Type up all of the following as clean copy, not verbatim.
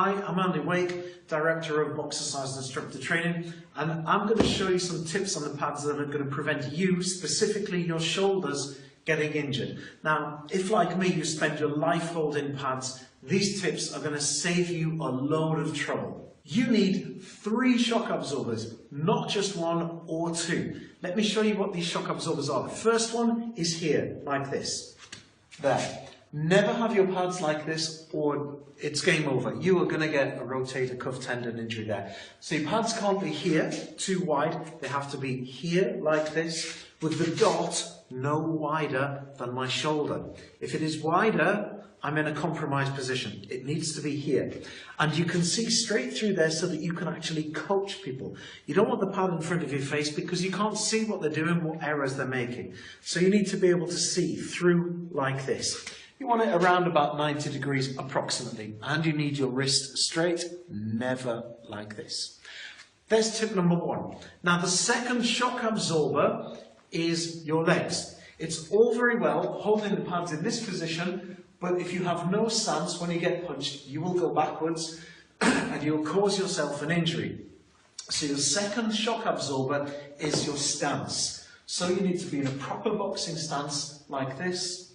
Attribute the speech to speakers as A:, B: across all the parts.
A: Hi, I'm Andy Wake, Director of Boxercise Instructor Training, and I'm going to show you some tips on the pads that are going to prevent you, specifically your shoulders, getting injured. Now, if like me you spend your life holding pads, these tips are going to save you a load of trouble. You need 3 shock absorbers, not just 1 or 2. Let me show you what these shock absorbers are. The first one is here, like this. There. Never have your pads like this or it's game over. You are going to get a rotator cuff tendon injury there. So your pads can't be here, too wide. They have to be here, like this, with the dot no wider than my shoulder. If it is wider, I'm in a compromised position. It needs to be here. And you can see straight through there so that you can actually coach people. You don't want the pad in front of your face because you can't see what they're doing, what errors they're making. So you need to be able to see through like this. You want it around about 90 degrees approximately. And you need your wrist straight, never like this. There's tip number 1. Now the second shock absorber is your legs. It's all very well holding the pads in this position, but if you have no stance when you get punched, you will go backwards and you'll cause yourself an injury. So your second shock absorber is your stance. So you need to be in a proper boxing stance like this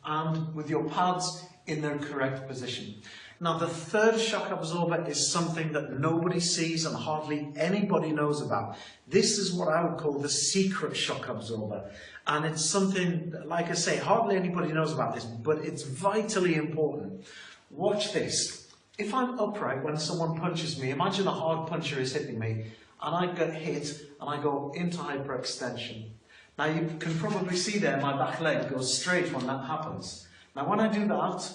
A: and with your pads in their correct position. Now the third shock absorber is something that nobody sees and hardly anybody knows about. This is what I would call the secret shock absorber. And it's something, like I say, hardly anybody knows about this, but it's vitally important. Watch this. If I'm upright when someone punches me, imagine a hard puncher is hitting me, and I get hit and I go into hyperextension. Now you can probably see there my back leg goes straight when that happens. Now when I do that,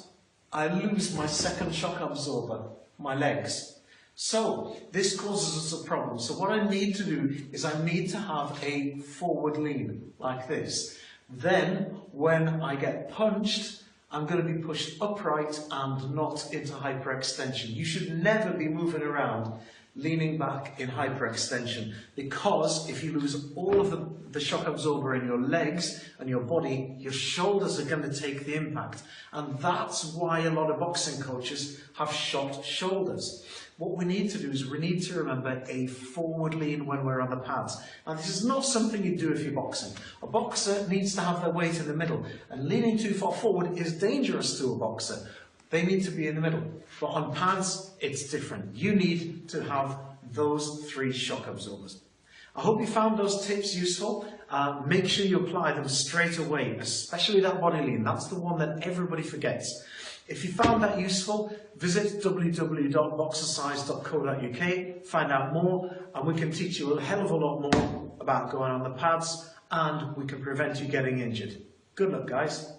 A: I lose my second shock absorber, my legs. So this causes us a problem. So what I need to do is I need to have a forward lean like this. Then when I get punched, I'm going to be pushed upright and not into hyperextension. You should never be moving around leaning back in hyperextension, because if you lose all of the shock absorber in your legs and your body, your shoulders are going to take the impact. And that's why a lot of boxing coaches have shot shoulders. What we need to do is we need to remember a forward lean when we're on the pads. Now this is not something you do if you're boxing. A boxer needs to have their weight in the middle, and leaning too far forward is dangerous to a boxer. They need to be in the middle. But on pads, it's different. You need to have those 3 shock absorbers. I hope you found those tips useful. Make sure you apply them straight away, especially that body lean. That's the one that everybody forgets. If you found that useful, visit www.boxercise.co.uk, find out more, and we can teach you a hell of a lot more about going on the pads, and we can prevent you getting injured. Good luck, guys.